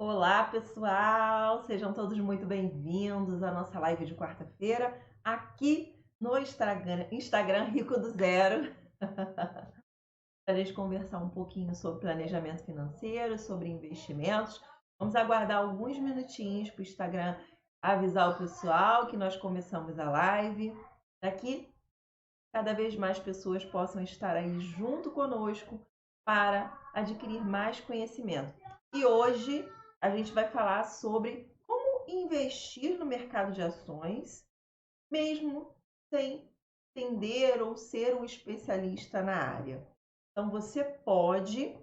Olá, pessoal! Sejam todos muito bem-vindos à nossa live de quarta-feira, aqui no Instagram Rico do Zero, para a gente conversar um pouquinho sobre planejamento financeiro, sobre investimentos. Vamos aguardar alguns minutinhos para o Instagram avisar o pessoal que nós começamos a live, para que cada vez mais pessoas possam estar aí junto conosco para adquirir mais conhecimento. E hoje a gente vai falar sobre como investir no mercado de ações, mesmo sem entender ou ser um especialista na área. Então você pode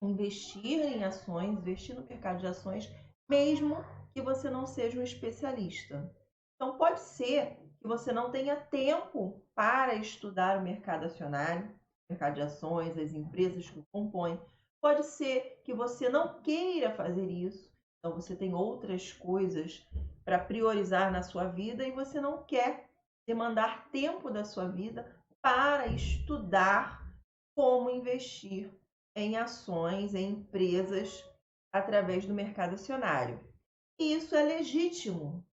investir em ações, investir no mercado de ações, mesmo que você não seja um especialista. Então pode ser que você não tenha tempo para estudar o mercado acionário, o mercado de ações, as empresas que o compõem. Pode ser que você não queira fazer isso, então você tem outras coisas para priorizar na sua vida e você não quer demandar tempo da sua vida para estudar como investir em ações, em empresas, através do mercado acionário. E isso é legítimo,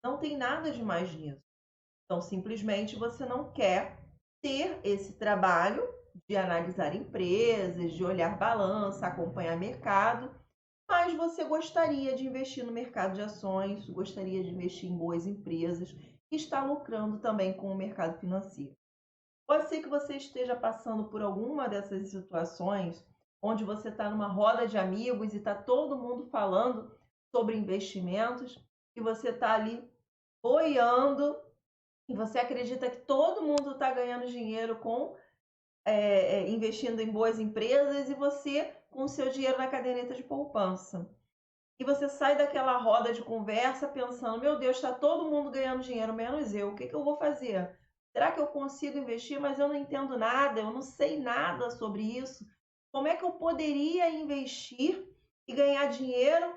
não tem nada de mais nisso. Então, simplesmente você não quer ter esse trabalho de analisar empresas, de olhar balança, acompanhar mercado, mas você gostaria de investir no mercado de ações, gostaria de investir em boas empresas e está lucrando também com o mercado financeiro. Pode ser que você esteja passando por alguma dessas situações onde você está numa roda de amigos e está todo mundo falando sobre investimentos e você está ali boiando e você acredita que todo mundo está ganhando dinheiro com investindo em boas empresas e você com o seu dinheiro na caderneta de poupança. E você sai daquela roda de conversa pensando: meu Deus, está todo mundo ganhando dinheiro, menos eu. O que eu vou fazer? Será que eu consigo investir? Mas eu não entendo nada, eu não sei nada sobre isso. Como é que eu poderia investir e ganhar dinheiro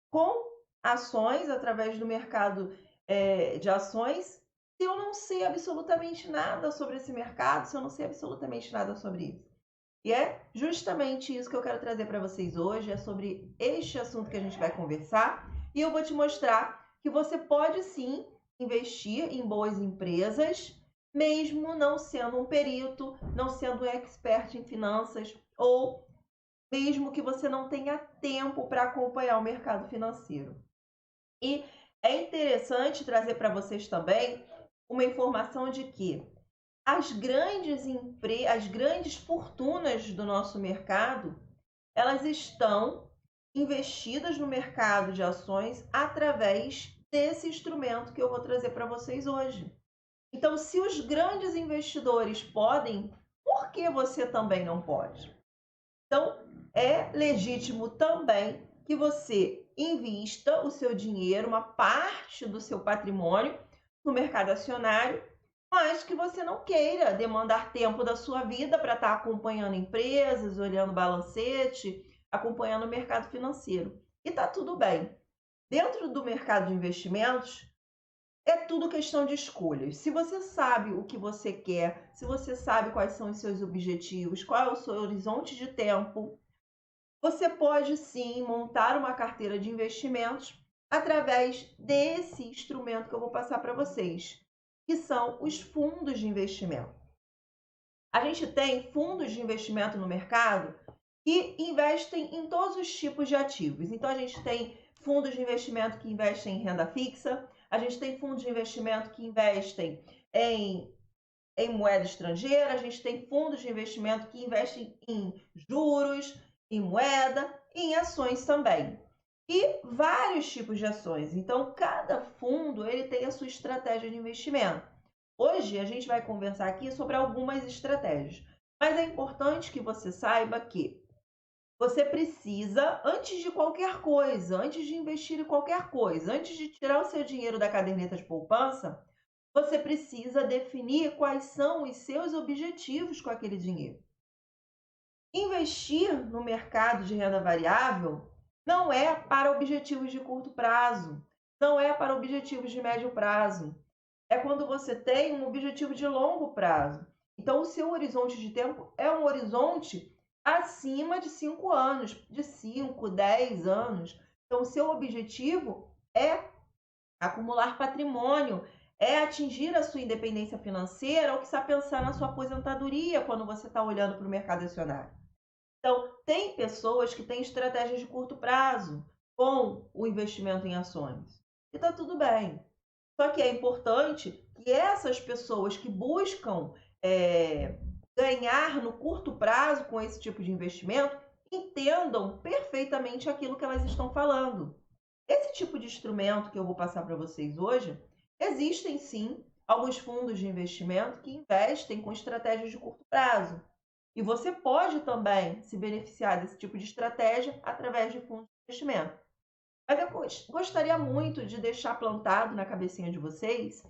com ações, através do mercado de ações, se eu não sei absolutamente nada sobre esse mercado, se eu não sei absolutamente nada sobre isso? E é justamente isso que eu quero trazer para vocês hoje, é sobre este assunto que a gente vai conversar. E eu vou te mostrar que você pode sim investir em boas empresas, mesmo não sendo um perito, não sendo um expert em finanças, ou mesmo que você não tenha tempo para acompanhar o mercado financeiro. E é interessante trazer para vocês também uma informação de que as grandes fortunas do nosso mercado, elas estão investidas no mercado de ações através desse instrumento que eu vou trazer para vocês hoje. Então, se os grandes investidores podem, por que você também não pode? Então, é legítimo também que você invista o seu dinheiro, uma parte do seu patrimônio, no mercado acionário, mas que você não queira demandar tempo da sua vida para estar acompanhando empresas, olhando balancete, acompanhando o mercado financeiro. E está tudo bem. Dentro do mercado de investimentos, é tudo questão de escolhas. Se você sabe o que você quer, se você sabe quais são os seus objetivos, qual é o seu horizonte de tempo, você pode sim montar uma carteira de investimentos através desse instrumento que eu vou passar para vocês, que são os fundos de investimento. A gente tem fundos de investimento no mercado que investem em todos os tipos de ativos. Então, a gente tem fundos de investimento que investem em renda fixa, a gente tem fundos de investimento que investem em moeda estrangeira, a gente tem fundos de investimento que investem em juros, em moeda e em ações também. E vários tipos de ações. Então, cada fundo ele tem a sua estratégia de investimento. Hoje a gente vai conversar aqui sobre algumas estratégias, mas é importante que você saiba que você precisa, antes de qualquer coisa, antes de investir em qualquer coisa, antes de tirar o seu dinheiro da caderneta de poupança, você precisa definir quais são os seus objetivos com aquele dinheiro. Investir no mercado de renda variável não é para objetivos de curto prazo, não é para objetivos de médio prazo. É quando você tem um objetivo de longo prazo. Então, o seu horizonte de tempo é um horizonte acima de 5 anos, de 5, 10 anos. Então, o seu objetivo é acumular patrimônio, é atingir a sua independência financeira ou que está pensar na sua aposentadoria quando você está olhando para o mercado acionário. Então, tem pessoas que têm estratégias de curto prazo com o investimento em ações. E está tudo bem. Só que é importante que essas pessoas que buscam ganhar no curto prazo com esse tipo de investimento entendam perfeitamente aquilo que elas estão falando. Esse tipo de instrumento que eu vou passar para vocês hoje, existem sim alguns fundos de investimento que investem com estratégias de curto prazo. E você pode também se beneficiar desse tipo de estratégia através de fundos de investimento. Mas eu gostaria muito de deixar plantado na cabecinha de vocês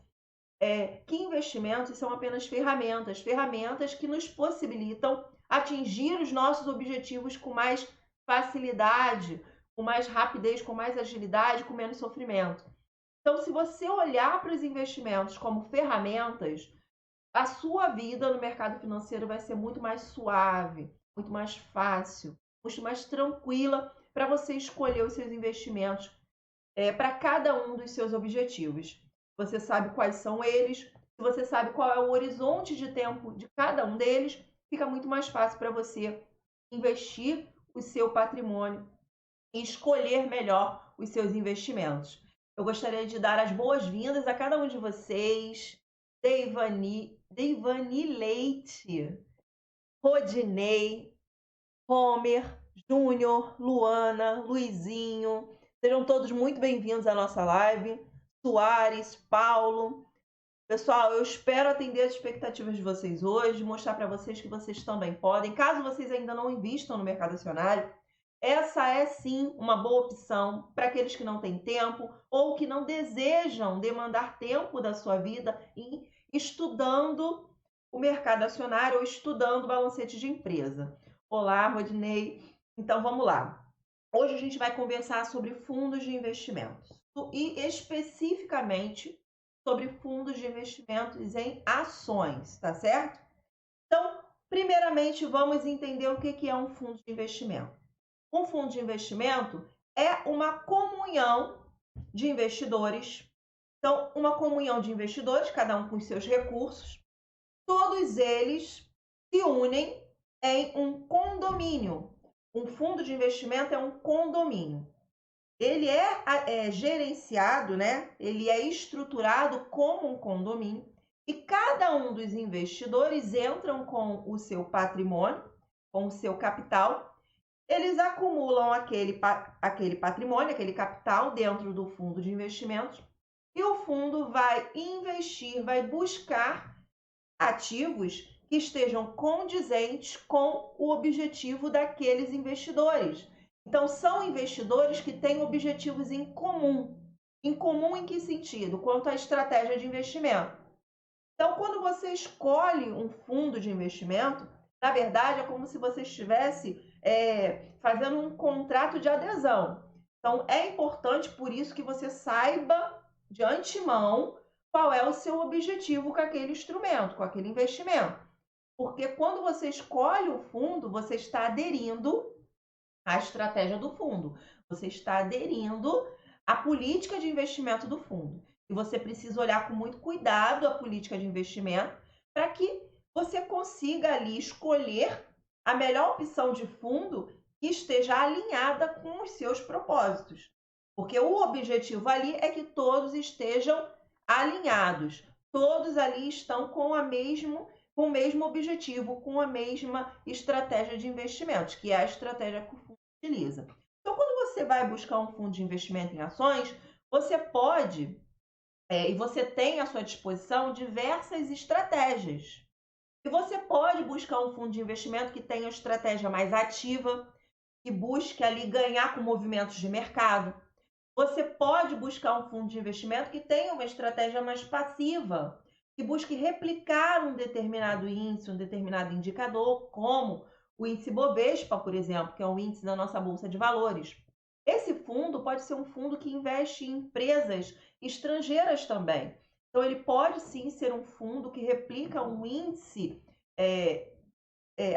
que investimentos são apenas ferramentas, ferramentas que nos possibilitam atingir os nossos objetivos com mais facilidade, com mais rapidez, com mais agilidade, com menos sofrimento. Então, se você olhar para os investimentos como ferramentas, a sua vida no mercado financeiro vai ser muito mais suave, muito mais fácil, muito mais tranquila para você escolher os seus investimentos para cada um dos seus objetivos. Você sabe quais são eles, se você sabe qual é o horizonte de tempo de cada um deles, fica muito mais fácil para você investir o seu patrimônio e escolher melhor os seus investimentos. Eu gostaria de dar as boas-vindas a cada um de vocês. Deivani Leite, Rodinei, Homer, Júnior, Luana, Luizinho. Sejam todos muito bem-vindos à nossa live. Soares, Paulo. Pessoal, eu espero atender as expectativas de vocês hoje, mostrar para vocês que vocês também podem. Caso vocês ainda não invistam no mercado acionário, essa é sim uma boa opção para aqueles que não têm tempo ou que não desejam demandar tempo da sua vida em estudando o mercado acionário ou estudando balancete de empresa. Olá, Rodinei. Então vamos lá. Hoje a gente vai conversar sobre fundos de investimentos e especificamente sobre fundos de investimentos em ações, tá certo? Então, primeiramente, vamos entender o que é um fundo de investimento. Um fundo de investimento é uma comunhão de investidores. Então, uma comunhão de investidores, cada um com os seus recursos, todos eles se unem em um condomínio. Um fundo de investimento é um condomínio. Ele é gerenciado, né? Ele é estruturado como um condomínio e cada um dos investidores entram com o seu patrimônio, com o seu capital. Eles acumulam aquele patrimônio, aquele capital dentro do fundo de investimentos e o fundo vai investir, vai buscar ativos que estejam condizentes com o objetivo daqueles investidores. Então, são investidores que têm objetivos em comum. Em comum em que sentido? Quanto à estratégia de investimento. Então, quando você escolhe um fundo de investimento, na verdade, é como se você estivesse fazendo um contrato de adesão. Então, é importante, por isso, que você saiba de antemão qual é o seu objetivo com aquele instrumento, com aquele investimento. Porque quando você escolhe o fundo, você está aderindo à estratégia do fundo. Você está aderindo à política de investimento do fundo. E você precisa olhar com muito cuidado a política de investimento para que você consiga ali escolher a melhor opção de fundo que esteja alinhada com os seus propósitos. Porque o objetivo ali é que todos estejam alinhados. Todos ali estão com o mesmo objetivo, com a mesma estratégia de investimentos, que é a estratégia que o fundo utiliza. Então, quando você vai buscar um fundo de investimento em ações, você pode e você tem à sua disposição diversas estratégias. E você pode buscar um fundo de investimento que tenha uma estratégia mais ativa, que busque ali ganhar com movimentos de mercado. Você pode buscar um fundo de investimento que tenha uma estratégia mais passiva, que busque replicar um determinado índice, um determinado indicador, como o índice Bovespa, por exemplo, que é um índice da nossa Bolsa de Valores. Esse fundo pode ser um fundo que investe em empresas estrangeiras também. Então, ele pode sim ser um fundo que replica um índice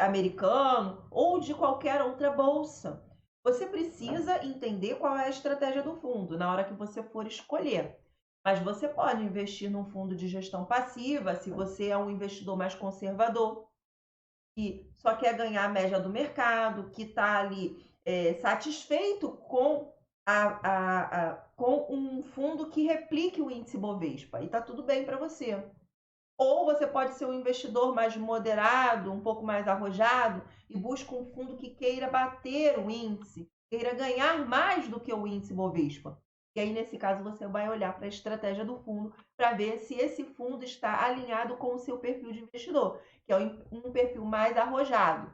americano ou de qualquer outra bolsa. Você precisa entender qual é a estratégia do fundo na hora que você for escolher. Mas você pode investir num fundo de gestão passiva se você é um investidor mais conservador, que só quer ganhar a média do mercado, que está ali satisfeito com, com um fundo que replique o índice Bovespa. E está tudo bem para você. Ou você pode ser um investidor mais moderado, um pouco mais arrojado, e busca um fundo que queira bater o índice, queira ganhar mais do que o índice Bovespa. E aí, nesse caso, você vai olhar para a estratégia do fundo para ver se esse fundo está alinhado com o seu perfil de investidor, que é um perfil mais arrojado.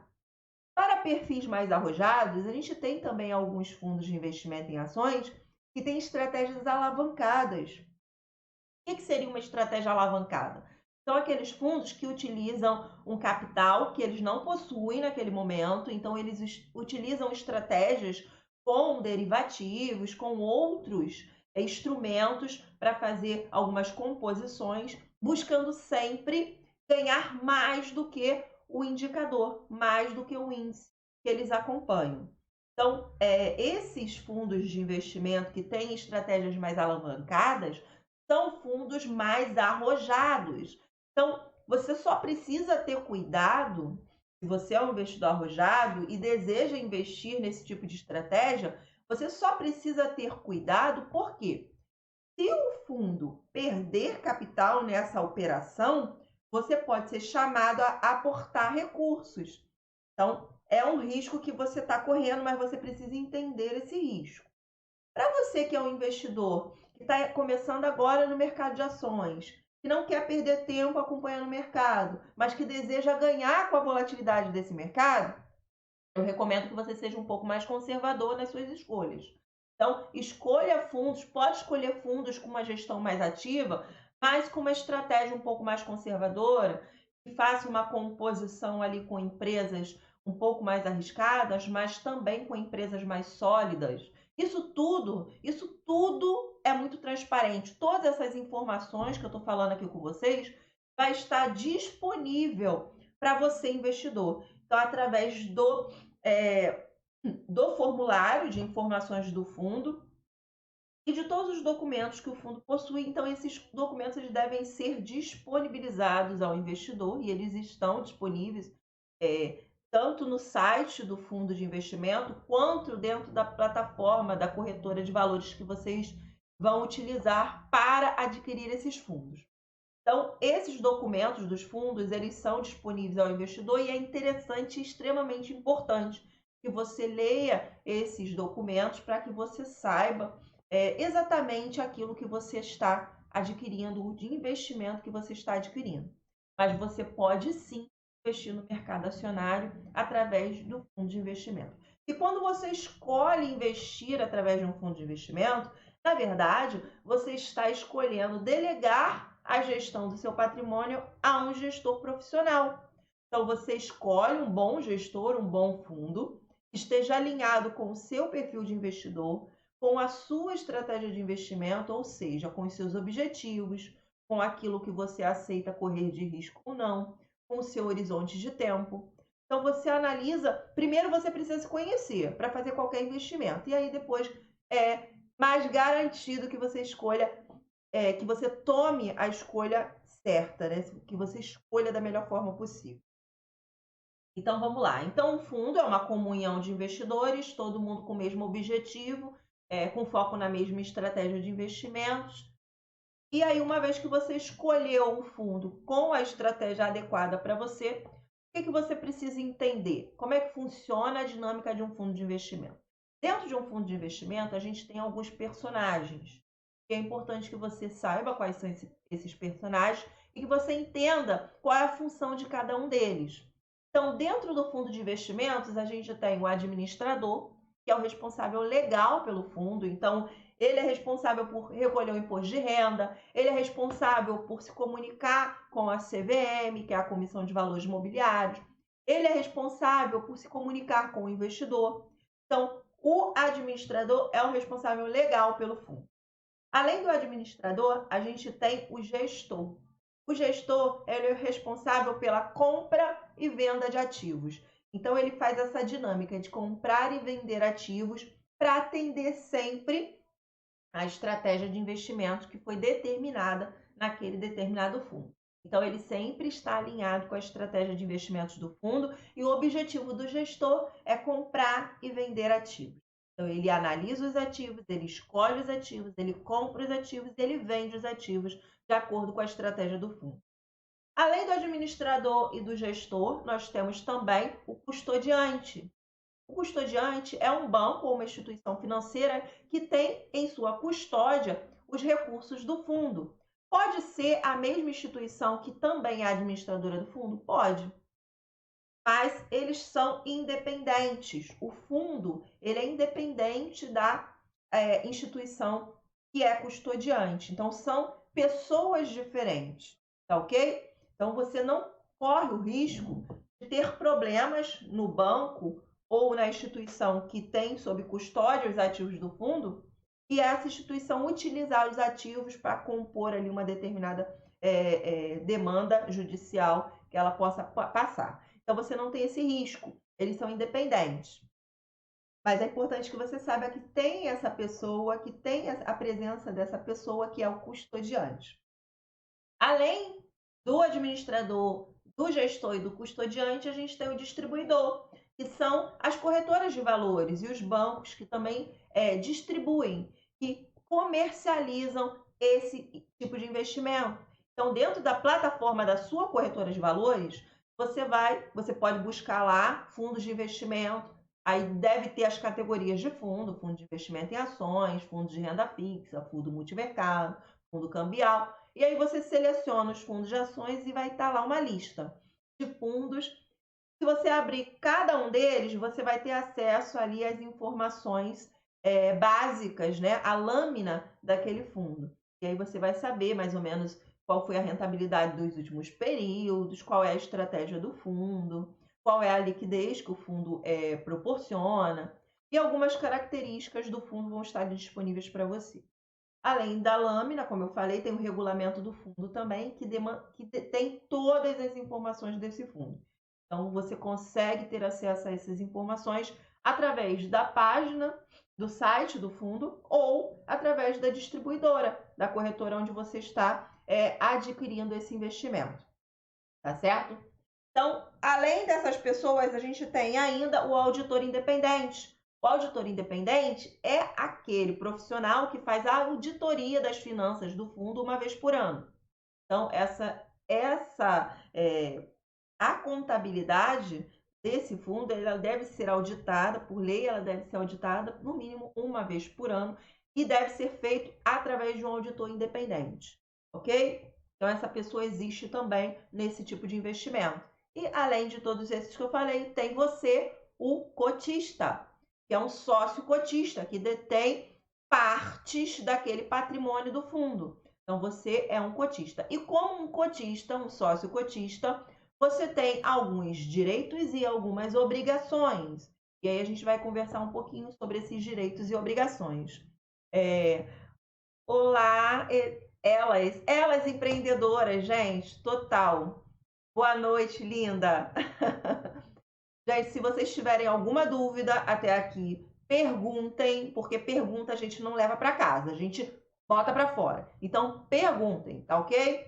Para perfis mais arrojados, a gente tem também alguns fundos de investimento em ações que têm estratégias alavancadas. O que seria uma estratégia alavancada? São aqueles fundos que utilizam um capital que eles não possuem naquele momento, então eles utilizam estratégias com derivativos, com outros instrumentos para fazer algumas composições, buscando sempre ganhar mais do que o indicador, mais do que o índice que eles acompanham. Então, esses fundos de investimento que têm estratégias mais alavancadas são fundos mais arrojados. Então, você só precisa ter cuidado, se você é um investidor arrojado e deseja investir nesse tipo de estratégia, você só precisa ter cuidado, porque se o fundo perder capital nessa operação, você pode ser chamado a aportar recursos. Então, é um risco que você está correndo, mas você precisa entender esse risco. Para você que é um investidor que está começando agora no mercado de ações, que não quer perder tempo acompanhando o mercado, mas que deseja ganhar com a volatilidade desse mercado, eu recomendo que você seja um pouco mais conservador nas suas escolhas. Então, escolha fundos, pode escolher fundos com uma gestão mais ativa, mas com uma estratégia um pouco mais conservadora, que faça uma composição ali com empresas um pouco mais arriscadas, mas também com empresas mais sólidas. Isso tudo é muito transparente. Todas essas informações que eu estou falando aqui com vocês vai estar disponível para você, investidor. Então, através do formulário de informações do fundo e de todos os documentos que o fundo possui. Então, esses documentos eles devem ser disponibilizados ao investidor e eles estão disponíveis tanto no site do fundo de investimento quanto dentro da plataforma da corretora de valores que vocês vão utilizar para adquirir esses fundos. Então, esses documentos dos fundos, eles são disponíveis ao investidor e é interessante e extremamente importante que você leia esses documentos para que você saiba exatamente aquilo que você está adquirindo, o de investimento que você está adquirindo. Mas você pode sim investir no mercado acionário através do fundo de investimento. E quando você escolhe investir através de um fundo de investimento, na verdade, você está escolhendo delegar a gestão do seu patrimônio a um gestor profissional. Então, você escolhe um bom gestor, um bom fundo, que esteja alinhado com o seu perfil de investidor, com a sua estratégia de investimento, ou seja, com os seus objetivos, com aquilo que você aceita correr de risco ou não, com o seu horizonte de tempo. Então, você analisa, primeiro você precisa se conhecer para fazer qualquer investimento, e aí depois é mais garantido que você escolha que você tome a escolha certa, né? Que você escolha da melhor forma possível. Então vamos lá. Então o fundo é uma comunhão de investidores, todo mundo com o mesmo objetivo, com foco na mesma estratégia de investimentos. E aí, uma vez que você escolheu o fundo com a estratégia adequada para você, o que você precisa entender? Como é que funciona a dinâmica de um fundo de investimento? Dentro de um fundo de investimento, a gente tem alguns personagens. E é importante que você saiba quais são esses personagens e que você entenda qual é a função de cada um deles. Então, dentro do fundo de investimentos, a gente tem o administrador, que é o responsável legal pelo fundo. Então, ele é responsável por recolher o imposto de renda, ele é responsável por se comunicar com a CVM, que é a Comissão de Valores Imobiliários, ele é responsável por se comunicar com o investidor. Então, o administrador é o responsável legal pelo fundo. Além do administrador, a gente tem o gestor. O gestor ele é responsável pela compra e venda de ativos. Então, ele faz essa dinâmica de comprar e vender ativos para atender sempre a estratégia de investimento que foi determinada naquele determinado fundo. Então, ele sempre está alinhado com a estratégia de investimentos do fundo e o objetivo do gestor é comprar e vender ativos. Então, ele analisa os ativos, ele escolhe os ativos, ele compra os ativos e ele vende os ativos de acordo com a estratégia do fundo. Além do administrador e do gestor, nós temos também o custodiante. O custodiante é um banco ou uma instituição financeira que tem em sua custódia os recursos do fundo. Pode ser a mesma instituição que também é administradora do fundo? Pode, mas eles são independentes. O fundo ele é independente da instituição que é custodiante. Então, são pessoas diferentes, tá ok? Então, você não corre o risco de ter problemas no banco ou na instituição que tem sob custódia os ativos do fundo e essa instituição utilizar os ativos para compor ali uma determinada demanda judicial que ela possa passar. Então, você não tem esse risco, eles são independentes. Mas é importante que você saiba que tem essa pessoa, que tem a presença dessa pessoa que é o custodiante. Além do administrador, do gestor e do custodiante, a gente tem o distribuidor, que são as corretoras de valores e os bancos que também distribuem, que comercializam esse tipo de investimento. Então, dentro da plataforma da sua corretora de valores, você pode buscar lá fundos de investimento. Aí deve ter as categorias de fundo de investimento em ações, fundo de renda fixa, fundo multimercado, fundo cambial. E aí você seleciona os fundos de ações e vai estar lá uma lista de fundos. Se você abrir cada um deles, você vai ter acesso ali às informações básicas, né? A lâmina daquele fundo. E aí você vai saber mais ou menos qual foi a rentabilidade dos últimos períodos, qual é a estratégia do fundo, qual é a liquidez que o fundo proporciona. E algumas características do fundo vão estar disponíveis para você. Além da lâmina, como eu falei, tem o regulamento do fundo também, que tem todas as informações desse fundo. Então, você consegue ter acesso a essas informações através da página do site do fundo ou através da distribuidora, da corretora onde você está adquirindo esse investimento. Tá certo? Então, além dessas pessoas, a gente tem ainda o auditor independente. O auditor independente é aquele profissional que faz a auditoria das finanças do fundo uma vez por ano. Então, a contabilidade desse fundo ela deve ser auditada, por lei, ela deve ser auditada no mínimo uma vez por ano e deve ser feito através de um auditor independente, ok? Então, essa pessoa existe também nesse tipo de investimento. E, além de todos esses que eu falei, tem você, o cotista, que é um sócio cotista, que detém partes daquele patrimônio do fundo. Então, você é um cotista. E como um cotista, um sócio cotista, você tem alguns direitos e algumas obrigações. E aí a gente vai conversar um pouquinho sobre esses direitos e obrigações. Olá, elas empreendedoras, gente, total. Boa noite, linda. Gente, se vocês tiverem alguma dúvida até aqui, perguntem, porque pergunta a gente não leva para casa, a gente bota para fora. Então, perguntem, tá ok?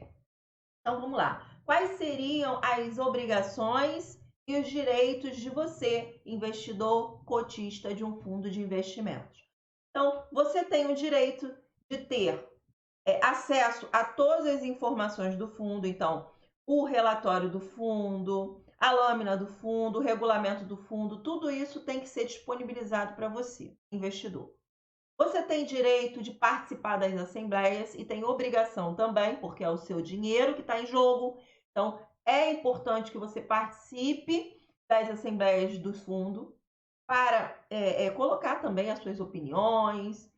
Então, vamos lá. Quais seriam as obrigações e os direitos de você, investidor cotista de um fundo de investimentos? Então, você tem o direito de ter acesso a todas as informações do fundo, então, o relatório do fundo, a lâmina do fundo, o regulamento do fundo, tudo isso tem que ser disponibilizado para você, investidor. Você tem direito de participar das assembleias e tem obrigação também, porque é o seu dinheiro que está em jogo. Então, é importante que você participe das assembleias do fundo para colocar também as suas opiniões,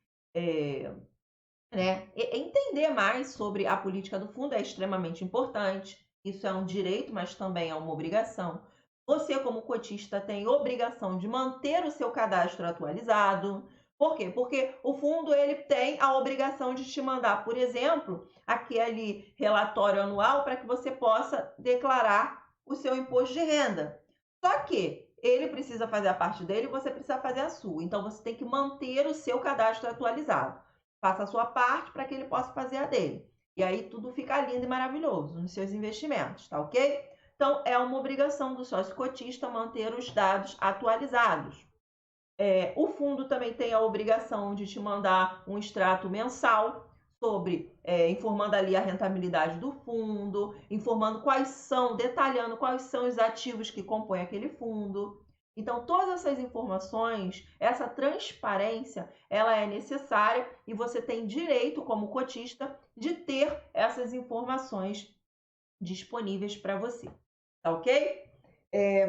né? Entender mais sobre a política do fundo é extremamente importante. Isso é um direito, mas também é uma obrigação. Você, como cotista, tem obrigação de manter o seu cadastro atualizado. Por quê? Porque o fundo ele tem a obrigação de te mandar, por exemplo, aquele relatório anual para que você possa declarar o seu imposto de renda. Só que ele precisa fazer a parte dele e você precisa fazer a sua. Então, você tem que manter o seu cadastro atualizado. Faça a sua parte para que ele possa fazer a dele. E aí tudo fica lindo e maravilhoso nos seus investimentos, tá ok? Então, é uma obrigação do sócio cotista manter os dados atualizados. O fundo também tem a obrigação de te mandar um extrato mensal sobre, informando ali a rentabilidade do fundo, informando detalhando quais são os ativos que compõem aquele fundo. Então, todas essas informações, essa transparência, ela é necessária e você tem direito, como cotista, de ter essas informações disponíveis para você. Tá ok?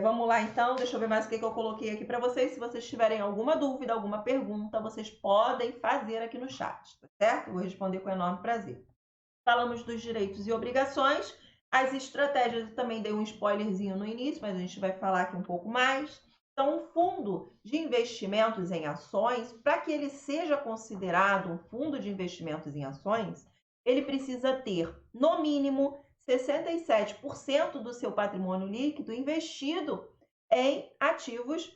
Vamos lá então, deixa eu ver mais o que eu coloquei aqui para vocês. Se vocês tiverem alguma dúvida, alguma pergunta, vocês podem fazer aqui no chat, tá certo? Eu vou responder com enorme prazer. Falamos dos direitos e obrigações, as estratégias, eu também dei um spoilerzinho no início, mas a gente vai falar aqui um pouco mais. Então, o fundo de investimentos em ações, para que ele seja considerado um fundo de investimentos em ações, ele precisa ter, no mínimo, 67% do seu patrimônio líquido investido em ativos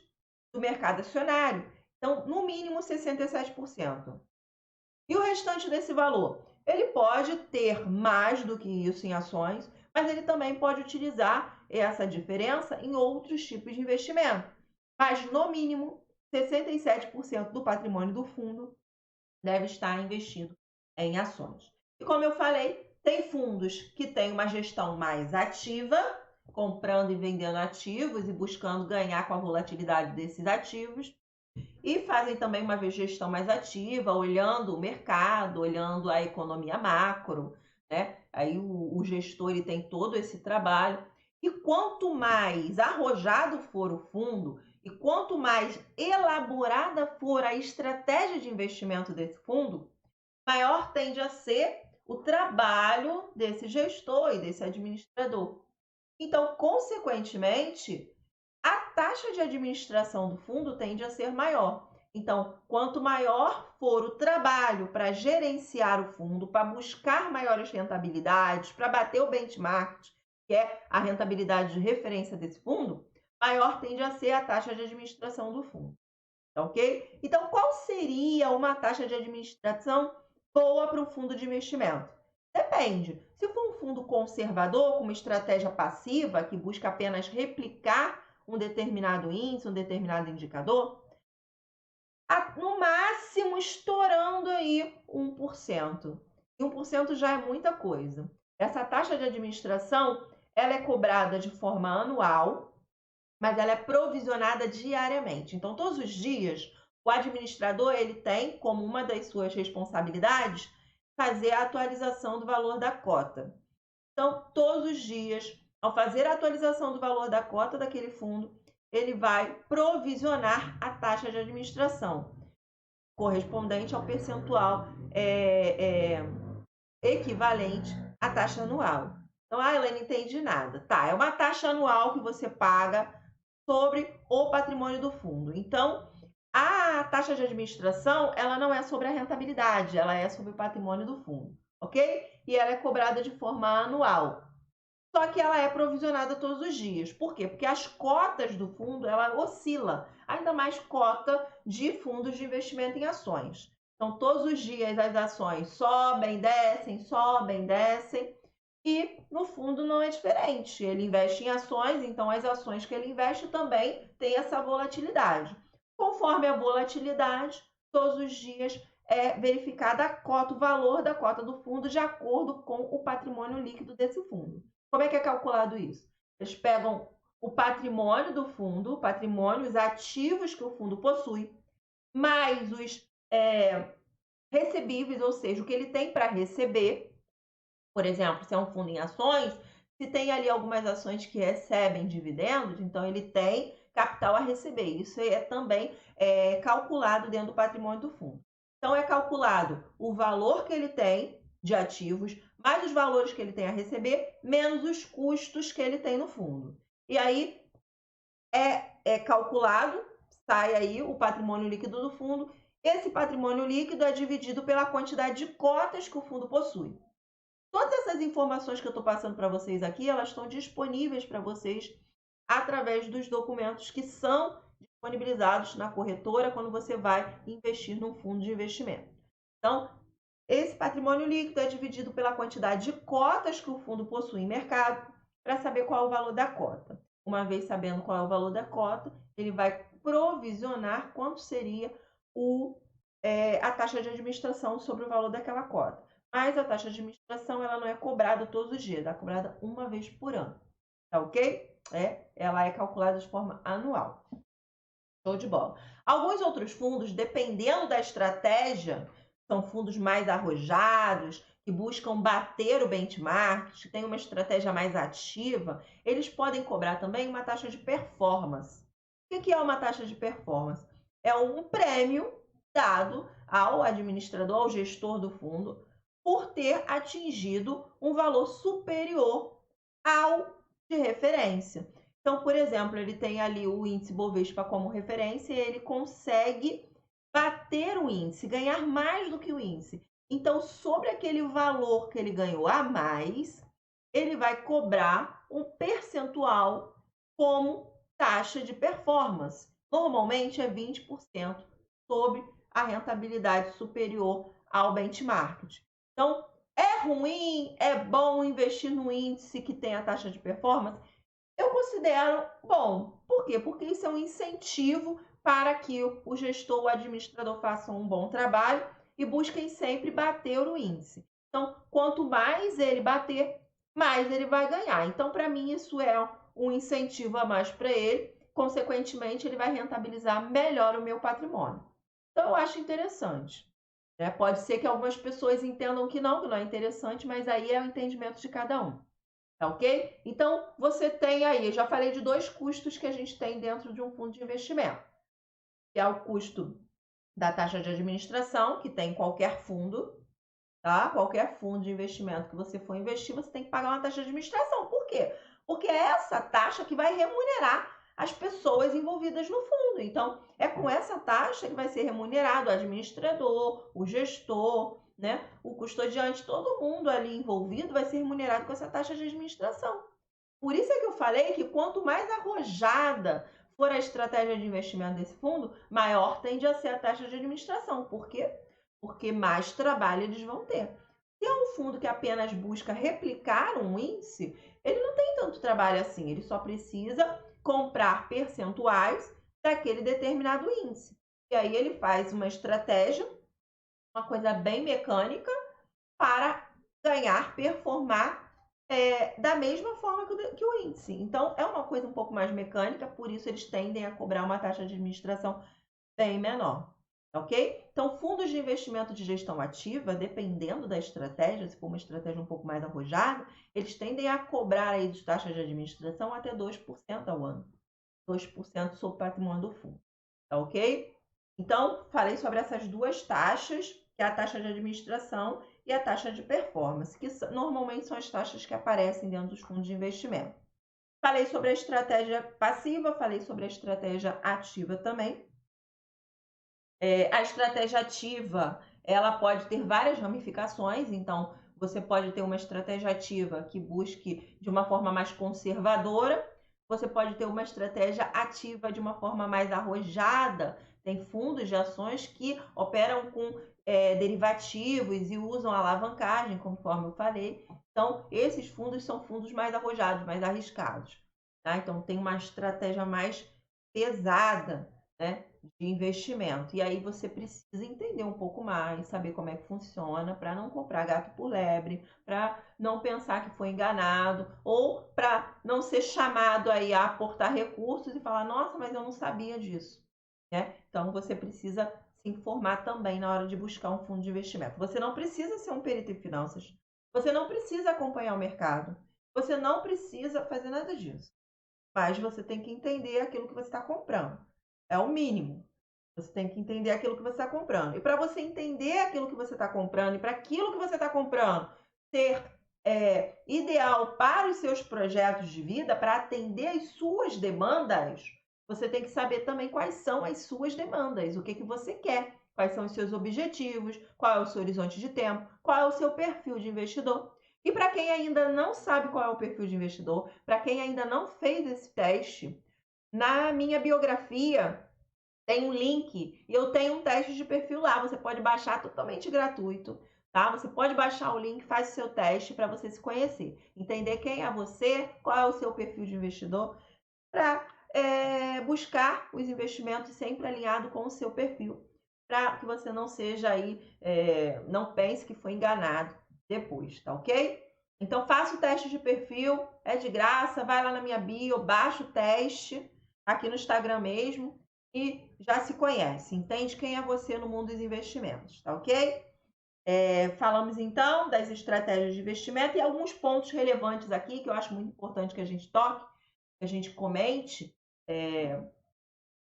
do mercado acionário. Então, no mínimo 67%. E o restante desse valor? Ele pode ter mais do que isso em ações, mas ele também pode utilizar essa diferença em outros tipos de investimento. Mas, no mínimo, 67% do patrimônio do fundo deve estar investido em ações. E como eu falei, tem fundos que têm uma gestão mais ativa, comprando e vendendo ativos e buscando ganhar com a volatilidade desses ativos. E fazem também uma gestão mais ativa, olhando o mercado, olhando a economia macro, né? Aí o gestor ele tem todo esse trabalho. E quanto mais arrojado for o fundo e quanto mais elaborada for a estratégia de investimento desse fundo, maior tende a ser o trabalho desse gestor e desse administrador. Então, consequentemente, a taxa de administração do fundo tende a ser maior. Então, quanto maior for o trabalho para gerenciar o fundo, para buscar maiores rentabilidades, para bater o benchmark, que é a rentabilidade de referência desse fundo, maior tende a ser a taxa de administração do fundo. Tá ok? Então, qual seria uma taxa de administração boa para um fundo de investimento? Depende. Se for um fundo conservador, com uma estratégia passiva, que busca apenas replicar um determinado índice, um determinado indicador, no máximo estourando aí 1%. E 1% já é muita coisa. Essa taxa de administração, ela é cobrada de forma anual, mas ela é provisionada diariamente. Então, todos os dias, o administrador ele tem como uma das suas responsabilidades fazer a atualização do valor da cota. Então, todos os dias, ao fazer a atualização do valor da cota daquele fundo, ele vai provisionar a taxa de administração, correspondente ao percentual equivalente à taxa anual. Então, Helena, não entendi nada. Tá, é uma taxa anual que você paga sobre o patrimônio do fundo. Então, a taxa de administração, ela não é sobre a rentabilidade, ela é sobre o patrimônio do fundo, ok? E ela é cobrada de forma anual. Só que ela é provisionada todos os dias. Por quê? Porque as cotas do fundo, ela oscila, ainda mais cota de fundos de investimento em ações. Então, todos os dias as ações sobem, descem, e no fundo não é diferente. Ele investe em ações, então as ações que ele investe também têm essa volatilidade. Conforme a volatilidade, todos os dias é verificada a cota, o valor da cota do fundo de acordo com o patrimônio líquido desse fundo. Como é que é calculado isso? Eles pegam o patrimônio do fundo, o patrimônio, os ativos que o fundo possui, mais os recebíveis, ou seja, o que ele tem para receber. Por exemplo, se é um fundo em ações, se tem ali algumas ações que recebem dividendos, então ele tem capital a receber. Isso é também calculado dentro do patrimônio do fundo. Então, é calculado o valor que ele tem de ativos, mais os valores que ele tem a receber, menos os custos que ele tem no fundo. E aí, é calculado, sai aí o patrimônio líquido do fundo. Esse patrimônio líquido é dividido pela quantidade de cotas que o fundo possui. Todas essas informações que eu estou passando para vocês aqui, elas estão disponíveis para vocês através dos documentos que são disponibilizados na corretora quando você vai investir num fundo de investimento. Então, esse patrimônio líquido é dividido pela quantidade de cotas que o fundo possui em mercado para saber qual é o valor da cota. Uma vez sabendo qual é o valor da cota, ele vai provisionar quanto seria a taxa de administração sobre o valor daquela cota. Mas a taxa de administração ela não é cobrada todos os dias, ela é cobrada uma vez por ano. Tá ok? Ela é calculada de forma anual. Show de bola. Alguns outros fundos, dependendo da estratégia, são fundos mais arrojados, que buscam bater o benchmark, que têm uma estratégia mais ativa, eles podem cobrar também uma taxa de performance. O que é uma taxa de performance? É um prêmio dado ao administrador, ao gestor do fundo, por ter atingido um valor superior ao de referência. Então, por exemplo, ele tem ali o índice Bovespa como referência e ele consegue bater o índice, ganhar mais do que o índice. Então, sobre aquele valor que ele ganhou a mais, ele vai cobrar um percentual como taxa de performance. Normalmente é 20% sobre a rentabilidade superior ao benchmark. Então, é ruim, é bom investir no índice que tem a taxa de performance? Eu considero bom. Por quê? Porque isso é um incentivo para que o gestor, o administrador façam um bom trabalho e busquem sempre bater o índice. Então, quanto mais ele bater, mais ele vai ganhar. Então, para mim, isso é um incentivo a mais para ele. Consequentemente, ele vai rentabilizar melhor o meu patrimônio. Então, eu acho interessante. Pode ser que algumas pessoas entendam que não é interessante, mas aí é o entendimento de cada um. Tá ok? Então, você tem aí, eu já falei de dois custos que a gente tem dentro de um fundo de investimento, que é o custo da taxa de administração, que tem em qualquer fundo, tá? Qualquer fundo de investimento que você for investir, você tem que pagar uma taxa de administração. Por quê? Porque é essa taxa que vai remunerar as pessoas envolvidas no fundo. Então, é com essa taxa que vai ser remunerado o administrador, o gestor, né? O custodiante, todo mundo ali envolvido vai ser remunerado com essa taxa de administração. Por isso é que eu falei que quanto mais arrojada for a estratégia de investimento desse fundo, maior tende a ser a taxa de administração. Por quê? Porque mais trabalho eles vão ter. Se é um fundo que apenas busca replicar um índice, ele não tem tanto trabalho assim, ele só precisa comprar percentuais daquele determinado índice. E aí ele faz uma estratégia, uma coisa bem mecânica, para ganhar, performar da mesma forma que o índice. Então, é uma coisa um pouco mais mecânica, por isso eles tendem a cobrar uma taxa de administração bem menor. Ok? Então, fundos de investimento de gestão ativa, dependendo da estratégia, se for uma estratégia um pouco mais arrojada, eles tendem a cobrar aí de taxas de administração até 2% ao ano. 2% sobre o patrimônio do fundo. Tá ok? Então, falei sobre essas duas taxas, que é a taxa de administração e a taxa de performance, que normalmente são as taxas que aparecem dentro dos fundos de investimento. Falei sobre a estratégia passiva, falei sobre a estratégia ativa também. A estratégia ativa, ela pode ter várias ramificações, então você pode ter uma estratégia ativa que busque de uma forma mais conservadora, você pode ter uma estratégia ativa de uma forma mais arrojada. Tem fundos de ações que operam com derivativos e usam alavancagem, conforme eu falei. Então, esses fundos são fundos mais arrojados, mais arriscados. Tá? Então, tem uma estratégia mais pesada, né, de investimento. E aí você precisa entender um pouco mais, saber como é que funciona, para não comprar gato por lebre, para não pensar que foi enganado, ou para não ser chamado aí a aportar recursos e falar, nossa, mas eu não sabia disso. Né? Então você precisa se informar também na hora de buscar um fundo de investimento. Você não precisa ser um perito em finanças, você não precisa acompanhar o mercado, você não precisa fazer nada disso. Mas você tem que entender aquilo que você está comprando. É o mínimo. Você tem que entender aquilo que você está comprando. E para você entender aquilo que você está comprando e para aquilo que você está comprando ser ideal para os seus projetos de vida, para atender as suas demandas, você tem que saber também quais são as suas demandas, o que você quer, quais são os seus objetivos, qual é o seu horizonte de tempo, qual é o seu perfil de investidor. E para quem ainda não sabe qual é o perfil de investidor, para quem ainda não fez esse teste, na minha biografia tem um link e eu tenho um teste de perfil lá. Você pode baixar totalmente gratuito, tá? Você pode baixar o link, faz o seu teste para você se conhecer, entender quem é você, qual é o seu perfil de investidor, para buscar os investimentos sempre alinhado com o seu perfil, para que você não seja aí, não pense que foi enganado depois, tá ok? Então faça o teste de perfil, é de graça, vai lá na minha bio, baixa o teste, aqui no Instagram mesmo, e já se conhece, entende quem é você no mundo dos investimentos, tá ok? Falamos então das estratégias de investimento e alguns pontos relevantes aqui que eu acho muito importante que a gente toque, que a gente comente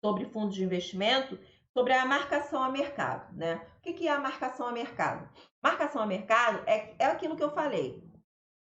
sobre fundos de investimento, sobre a marcação a mercado, né? O que é a marcação a mercado? Marcação a mercado é aquilo que eu falei.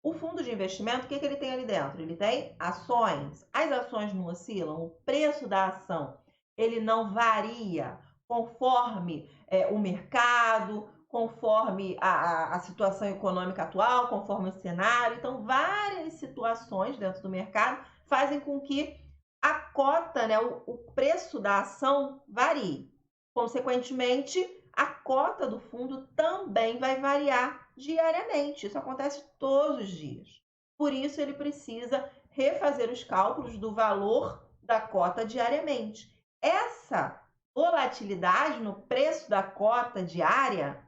O fundo de investimento, o que ele tem ali dentro? Ele tem ações. As ações não oscilam, o preço da ação ele não varia conforme o mercado, conforme a situação econômica atual, conforme o cenário. Então, várias situações dentro do mercado fazem com que a cota, né, o preço da ação varie. Consequentemente, a cota do fundo também vai variar diariamente. Isso acontece todos os dias. Por isso, ele precisa refazer os cálculos do valor da cota diariamente. Essa volatilidade no preço da cota diária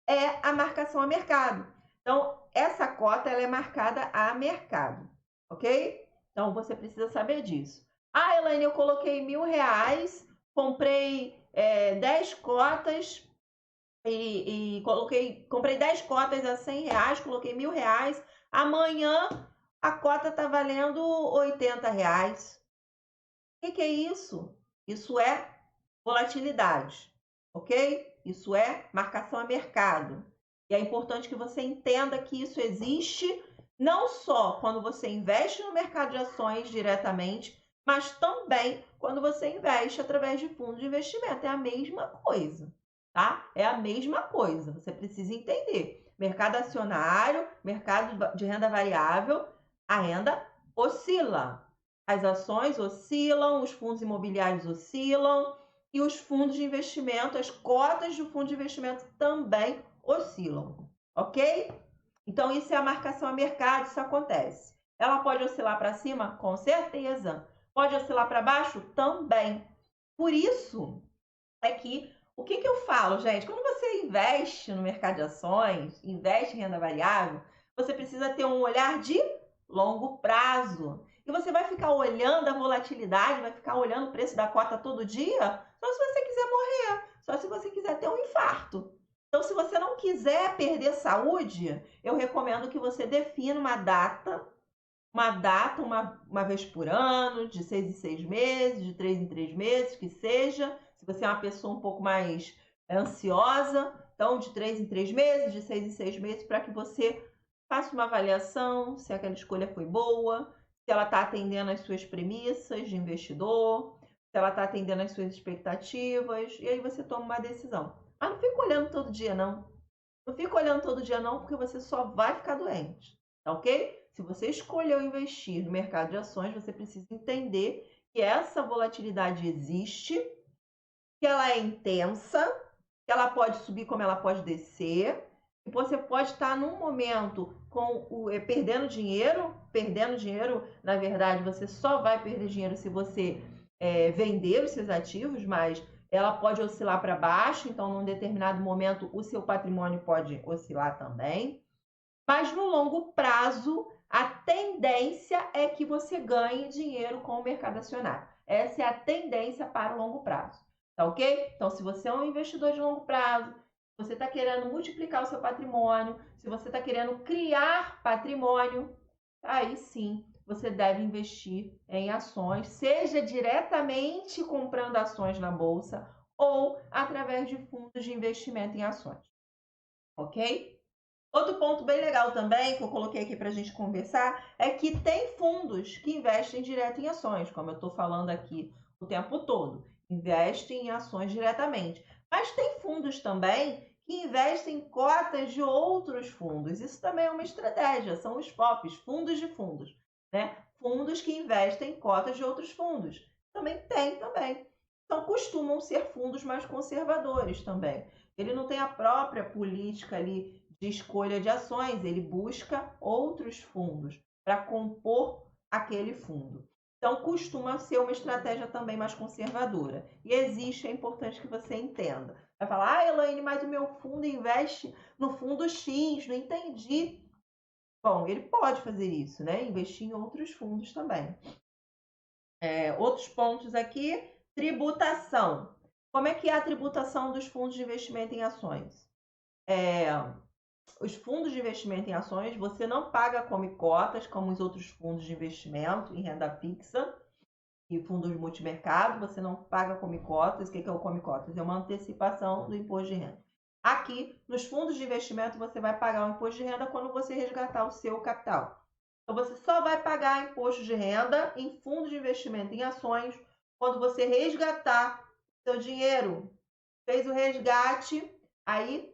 é a marcação a mercado. Então, essa cota ela é marcada a mercado, ok? Então, você precisa saber disso. Ah, Elaine, eu coloquei R$1.000, comprei 10 cotas e comprei 10 cotas a R$100, coloquei R$1.000. Amanhã a cota está valendo R$80. O que é isso? Isso é volatilidade, ok? Isso é marcação a mercado. E é importante que você entenda que isso existe não só quando você investe no mercado de ações diretamente, mas também quando você investe através de fundos de investimento. É a mesma coisa, tá? É a mesma coisa. Você precisa entender. Mercado acionário, mercado de renda variável, a renda oscila. As ações oscilam, os fundos imobiliários oscilam e os fundos de investimento, as cotas do fundo de investimento também oscilam, ok? Então, isso é a marcação a mercado, isso acontece. Ela pode oscilar para cima? Com certeza. Pode oscilar para baixo? Também. Por isso é que, o que eu falo, gente? Quando você investe no mercado de ações, investe em renda variável, você precisa ter um olhar de longo prazo. E você vai ficar olhando a volatilidade, vai ficar olhando o preço da cota todo dia, só se você quiser morrer, só se você quiser ter um infarto. Então, se você não quiser perder saúde, eu recomendo que você defina uma data, uma vez por ano, de 6 em 6 meses, de 3 em 3 meses, que seja. Se você é uma pessoa um pouco mais ansiosa, então de 3 em 3 meses, de 6 em 6 meses, para que você faça uma avaliação se aquela escolha foi boa, se ela está atendendo às suas premissas de investidor, se ela está atendendo às suas expectativas, e aí você toma uma decisão. Mas não fica olhando todo dia, não. Não fica olhando todo dia, não, porque você só vai ficar doente, tá ok? Se você escolheu investir no mercado de ações, você precisa entender que essa volatilidade existe, que ela é intensa, que ela pode subir como ela pode descer, e você pode estar num momento perdendo dinheiro, na verdade, você só vai perder dinheiro se você vender os seus ativos, mas ela pode oscilar para baixo, então num determinado momento o seu patrimônio pode oscilar também. Mas no longo prazo, a tendência é que você ganhe dinheiro com o mercado acionário. Essa é a tendência para o longo prazo, tá ok? Então, se você é um investidor de longo prazo, se você está querendo multiplicar o seu patrimônio, se você está querendo criar patrimônio, aí sim você deve investir em ações, seja diretamente comprando ações na bolsa ou através de fundos de investimento em ações, ok? Outro ponto bem legal também, que eu coloquei aqui para a gente conversar, é que tem fundos que investem direto em ações, como eu estou falando aqui o tempo todo. Investem em ações diretamente. Mas tem fundos também que investem em cotas de outros fundos. Isso também é uma estratégia, são os FOFs, fundos de fundos, né? Fundos que investem em cotas de outros fundos. Também tem, também. Então, costumam ser fundos mais conservadores também. Ele não tem a própria política ali de escolha de ações, ele busca outros fundos para compor aquele fundo. Então, costuma ser uma estratégia também mais conservadora. E existe, é importante que você entenda. Vai falar, ah, Elaine, mas o meu fundo investe no fundo X, não entendi. Bom, ele pode fazer isso, né? Investir em outros fundos também. Outros pontos aqui, tributação. Como é que é a tributação dos fundos de investimento em ações? Os fundos de investimento em ações, você não paga come cotas, como os outros fundos de investimento em renda fixa e fundos multimercado, você não paga come cotas. O que é o come cotas? É uma antecipação do imposto de renda. Aqui, nos fundos de investimento, você vai pagar o imposto de renda quando você resgatar o seu capital. Então, você só vai pagar imposto de renda em fundos de investimento em ações quando você resgatar seu dinheiro. Fez o resgate, aí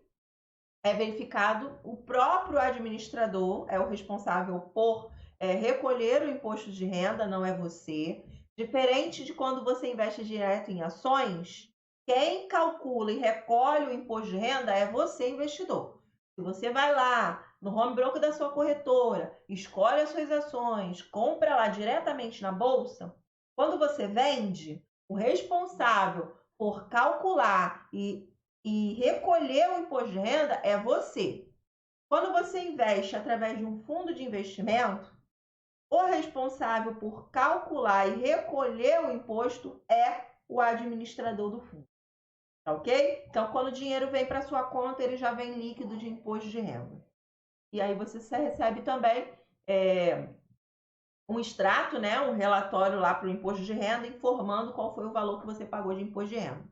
é verificado, o próprio administrador é o responsável por recolher o imposto de renda, não é você. Diferente de quando você investe direto em ações, quem calcula e recolhe o imposto de renda é você, investidor. Se você vai lá no home broker da sua corretora, escolhe as suas ações, compra lá diretamente na bolsa, quando você vende, o responsável por calcular e recolher o imposto de renda é você. Quando você investe através de um fundo de investimento, o responsável por calcular e recolher o imposto é o administrador do fundo. Tá ok? Então, quando o dinheiro vem para sua conta, ele já vem líquido de imposto de renda. E aí você recebe também um extrato, né, um relatório lá para o imposto de renda, informando qual foi o valor que você pagou de imposto de renda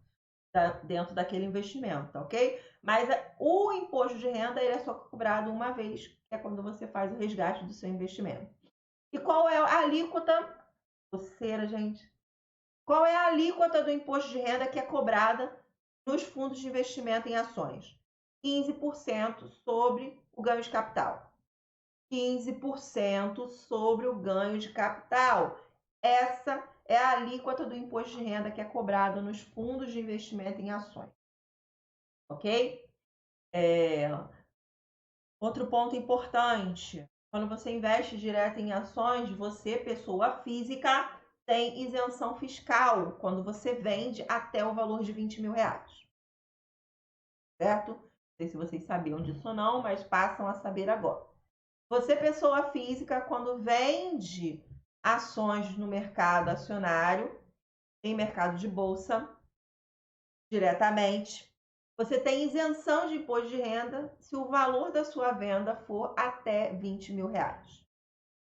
dentro daquele investimento, tá ok? Mas o imposto de renda ele é só cobrado uma vez, que é quando você faz o resgate do seu investimento. E qual é a alíquota? Coceira, gente. Qual é a alíquota do imposto de renda que é cobrada nos fundos de investimento em ações? 15% sobre o ganho de capital. 15% sobre o ganho de capital. Essa é a alíquota do imposto de renda que é cobrado nos fundos de investimento em ações. Ok? Outro ponto importante, quando você investe direto em ações, você, pessoa física, tem isenção fiscal quando você vende até o valor de 20 mil reais. Certo? Não sei se vocês sabiam disso ou não, mas passam a saber agora. Você, pessoa física, quando vende ações no mercado acionário, em mercado de bolsa, diretamente, você tem isenção de imposto de renda se o valor da sua venda for até 20 mil reais.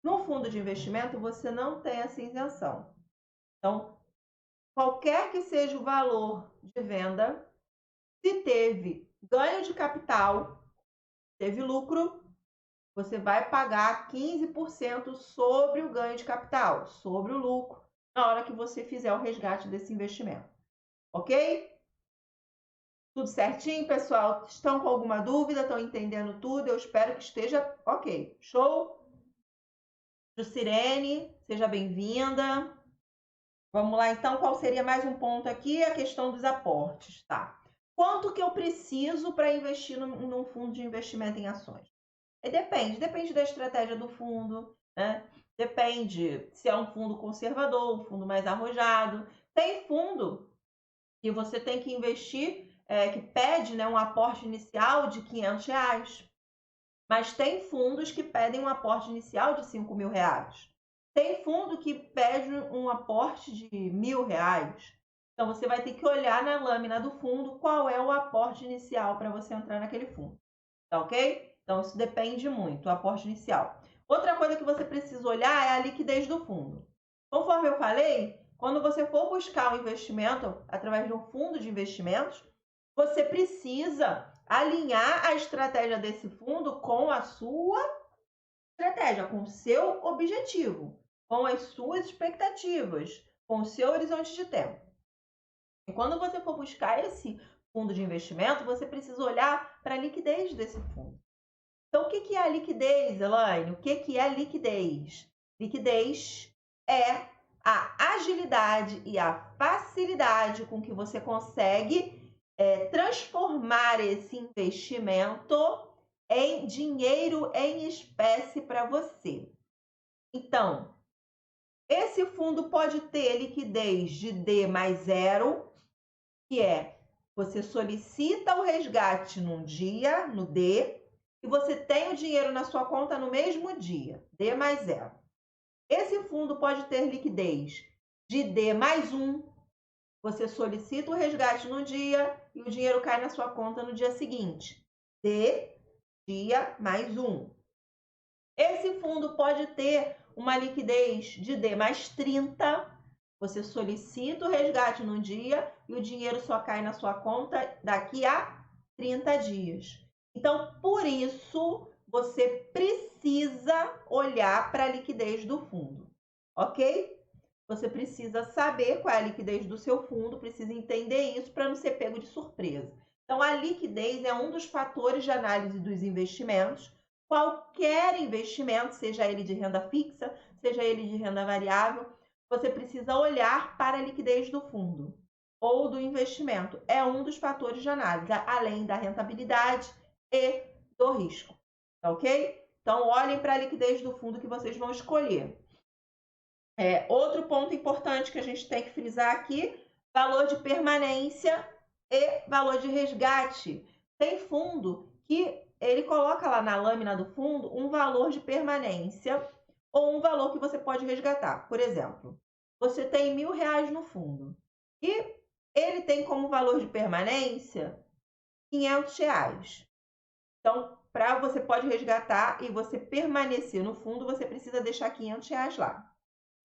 No fundo de investimento, você não tem essa isenção. Então, qualquer que seja o valor de venda, se teve ganho de capital, teve lucro, você vai pagar 15% sobre o ganho de capital, sobre o lucro, na hora que você fizer o resgate desse investimento. Ok? Tudo certinho, pessoal? Estão com alguma dúvida? Estão entendendo tudo? Eu espero que esteja ok. Show? Sirene, seja bem-vinda. Vamos lá, então, qual seria mais um ponto aqui? A questão dos aportes, tá? Quanto que eu preciso para investir num fundo de investimento em ações? Depende da estratégia do fundo, né? Depende se é um fundo conservador, um fundo mais arrojado. Tem fundo que você tem que investir, que pede, né, um aporte inicial de R$500. Mas tem fundos que pedem um aporte inicial de R$5.000. Tem fundo que pede um aporte de R$1.000. Então, você vai ter que olhar na lâmina do fundo qual é o aporte inicial para você entrar naquele fundo. Tá ok? Então, isso depende muito, o aporte inicial. Outra coisa que você precisa olhar é a liquidez do fundo. Conforme eu falei, quando você for buscar um investimento através de um fundo de investimentos, você precisa alinhar a estratégia desse fundo com a sua estratégia, com o seu objetivo, com as suas expectativas, com o seu horizonte de tempo. E quando você for buscar esse fundo de investimento, você precisa olhar para a liquidez desse fundo. Então, o que é a liquidez, Elaine? O que é liquidez? Liquidez é a agilidade e a facilidade com que você consegue transformar esse investimento em dinheiro em espécie para você. Então, esse fundo pode ter liquidez de D mais 0, que é você solicita o resgate num dia, no D, e você tem o dinheiro na sua conta no mesmo dia, D mais 0. Esse fundo pode ter liquidez de D mais 1, você solicita o resgate no dia e o dinheiro cai na sua conta no dia seguinte, D, dia mais 1. Esse fundo pode ter uma liquidez de D mais 30, você solicita o resgate no dia e o dinheiro só cai na sua conta daqui a 30 dias. Então, por isso, você precisa olhar para a liquidez do fundo, ok? Você precisa saber qual é a liquidez do seu fundo, precisa entender isso para não ser pego de surpresa. Então, a liquidez é um dos fatores de análise dos investimentos. Qualquer investimento, seja ele de renda fixa, seja ele de renda variável, você precisa olhar para a liquidez do fundo ou do investimento. É um dos fatores de análise, além da rentabilidade e do risco. Tá ok? Então, olhem para a liquidez do fundo que vocês vão escolher. Outro ponto importante que a gente tem que frisar aqui, valor de permanência e valor de resgate. Tem fundo que ele coloca lá na lâmina do fundo um valor de permanência ou um valor que você pode resgatar. Por exemplo, você tem R$1.000 no fundo e ele tem como valor de permanência R$500. Então, você pode resgatar e você permanecer no fundo, você precisa deixar R$500 lá.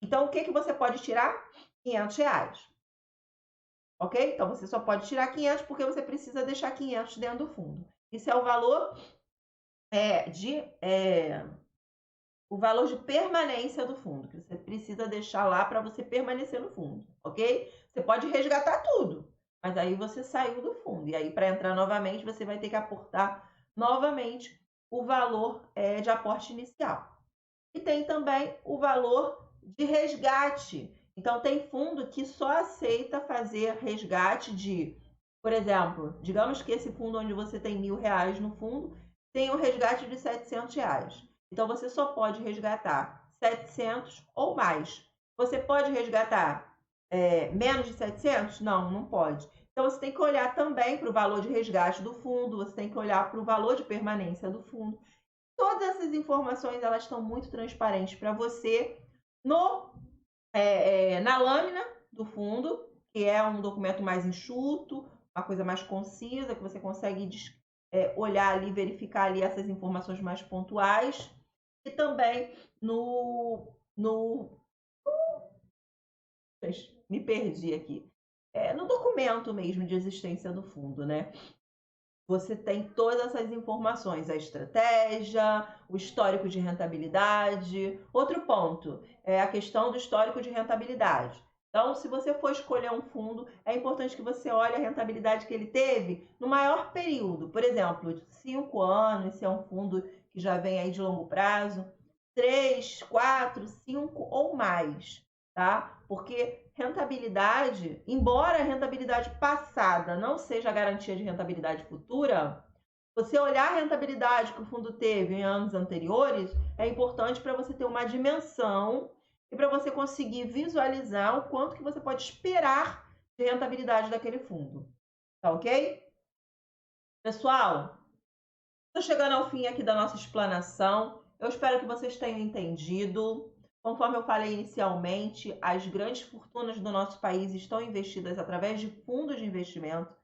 Então, o que você pode tirar? R$500. Ok? Então, você só pode tirar 500 porque você precisa deixar 500 dentro do fundo. Isso é o valor o valor de permanência do fundo, que você precisa deixar lá para você permanecer no fundo, ok? Você pode resgatar tudo, mas aí você saiu do fundo. E aí, para entrar novamente, você vai ter que aportar novamente o valor de aporte inicial. E tem também o valor de resgate. Então, tem fundo que só aceita fazer resgate de, por exemplo, digamos que esse fundo onde você tem R$1.000 no fundo, tem um resgate de R$700. Então, você só pode resgatar 700 ou mais. Você pode resgatar menos de 700? Não, não pode. Então, você tem que olhar também para o valor de resgate do fundo, você tem que olhar para o valor de permanência do fundo. Todas essas informações elas estão muito transparentes para você na lâmina do fundo, que é um documento mais enxuto, uma coisa mais concisa, que você consegue olhar ali, verificar ali essas informações mais pontuais. E também me perdi aqui. No documento mesmo de existência do fundo, né? Você tem todas essas informações, a estratégia, o histórico de rentabilidade. Outro ponto é a questão do histórico de rentabilidade. Então, se você for escolher um fundo, é importante que você olhe a rentabilidade que ele teve no maior período. Por exemplo, 5 anos, se é um fundo que já vem aí de longo prazo, 3, 4, 5 ou mais, tá? Porque rentabilidade, embora a rentabilidade passada não seja a garantia de rentabilidade futura, você olhar a rentabilidade que o fundo teve em anos anteriores é importante para você ter uma dimensão e para você conseguir visualizar o quanto que você pode esperar de rentabilidade daquele fundo. Tá ok? Pessoal, estou chegando ao fim aqui da nossa explanação. Eu espero que vocês tenham entendido. Conforme eu falei inicialmente, as grandes fortunas do nosso país estão investidas através de fundos de investimento.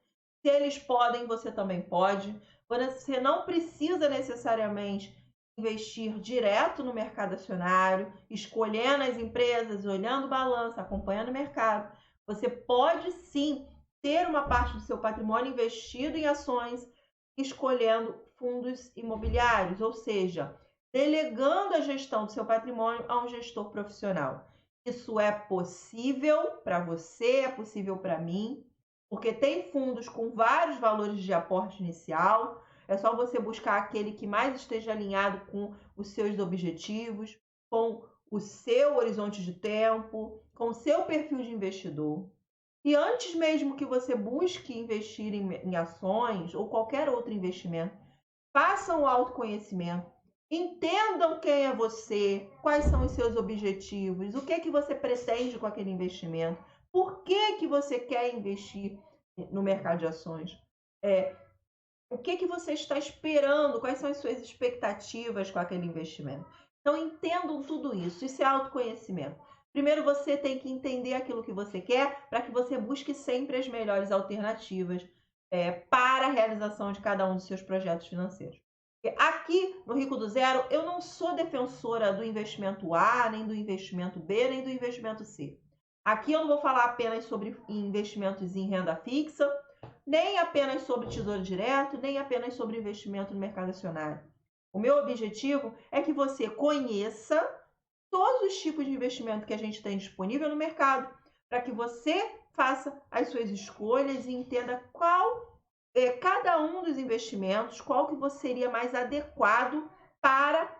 Se eles podem, você também pode. Você não precisa necessariamente investir direto no mercado acionário, escolhendo as empresas, olhando o balanço, acompanhando o mercado. Você pode sim ter uma parte do seu patrimônio investido em ações, escolhendo fundos imobiliários, ou seja, delegando a gestão do seu patrimônio a um gestor profissional. Isso é possível para você, é possível para mim. porque tem fundos com vários valores de aporte inicial. É só você buscar aquele que mais esteja alinhado com os seus objetivos, com o seu horizonte de tempo, com o seu perfil de investidor. E antes mesmo que você busque investir em ações ou qualquer outro investimento, façam o autoconhecimento, entendam quem é você, quais são os seus objetivos, o que é que você pretende com aquele investimento, por que que você quer investir no mercado de ações, o que que você está esperando, quais são as suas expectativas com aquele investimento. Então entendam tudo isso, isso é autoconhecimento. Primeiro você tem que entender aquilo que você quer para que você busque sempre as melhores alternativas para a realização de cada um dos seus projetos financeiros. Aqui no Rico do Zero, eu não sou defensora do investimento A, nem do investimento B, nem do investimento C. Aqui eu não vou falar apenas sobre investimentos em renda fixa, nem apenas sobre tesouro direto, nem apenas sobre investimento no mercado acionário. O meu objetivo é que você conheça todos os tipos de investimento que a gente tem disponível no mercado, para que você faça as suas escolhas e entenda qual é cada um dos investimentos, qual que seria mais adequado para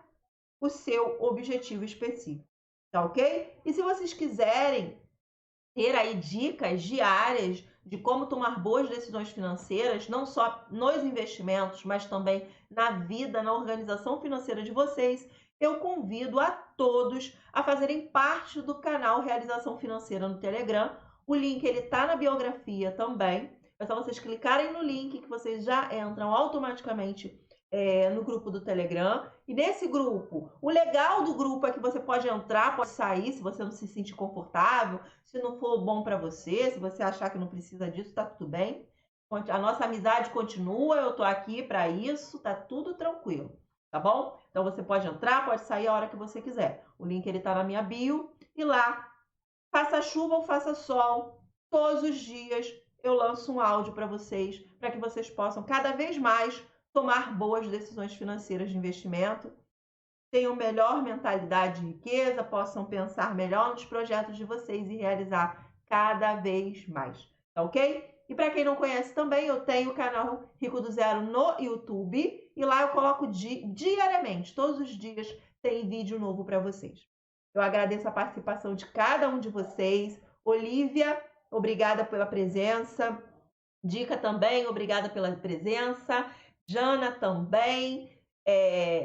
o seu objetivo específico, tá ok? E se vocês quiserem ter aí dicas diárias de como tomar boas decisões financeiras, não só nos investimentos, mas também na vida, na organização financeira de vocês, eu convido a todos a fazerem parte do canal Realização Financeira no Telegram. O link ele tá na biografia também. É só vocês clicarem no link que vocês já entram automaticamente no grupo do Telegram. E nesse grupo, o legal do grupo é que você pode entrar, pode sair se você não se sentir confortável, se não for bom para você, se você achar que não precisa disso, tá tudo bem. A nossa amizade continua, eu tô aqui para isso, tá tudo tranquilo, tá bom? Então você pode entrar, pode sair a hora que você quiser. O link ele tá na minha bio e lá, faça chuva ou faça sol, todos os dias eu lanço um áudio para vocês, para que vocês possam cada vez mais tomar boas decisões financeiras de investimento, tenham melhor mentalidade de riqueza, possam pensar melhor nos projetos de vocês e realizar cada vez mais, tá ok? E para quem não conhece também, eu tenho o canal Rico do Zero no YouTube e lá eu coloco diariamente, todos os dias tem vídeo novo para vocês. Eu agradeço a participação de cada um de vocês. Olivia, obrigada pela presença. Dica também, obrigada pela presença. Jana também.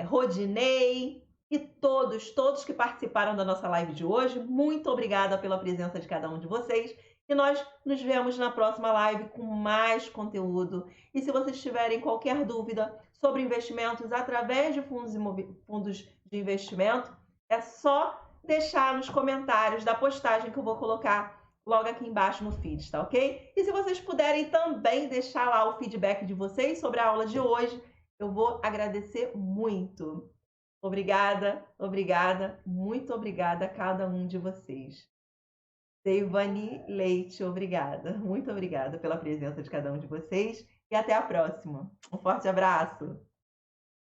Rodinei e todos que participaram da nossa live de hoje. Muito obrigada pela presença de cada um de vocês. E nós nos vemos na próxima live com mais conteúdo. E se vocês tiverem qualquer dúvida sobre investimentos através de fundos de investimento, é só deixar nos comentários da postagem que eu vou colocar logo aqui embaixo no feed, tá ok? E se vocês puderem também deixar lá o feedback de vocês sobre a aula de hoje, eu vou agradecer muito. Obrigada, obrigada, muito obrigada a cada um de vocês. Deivani Leite, obrigada. Muito obrigada pela presença de cada um de vocês e até a próxima. Um forte abraço.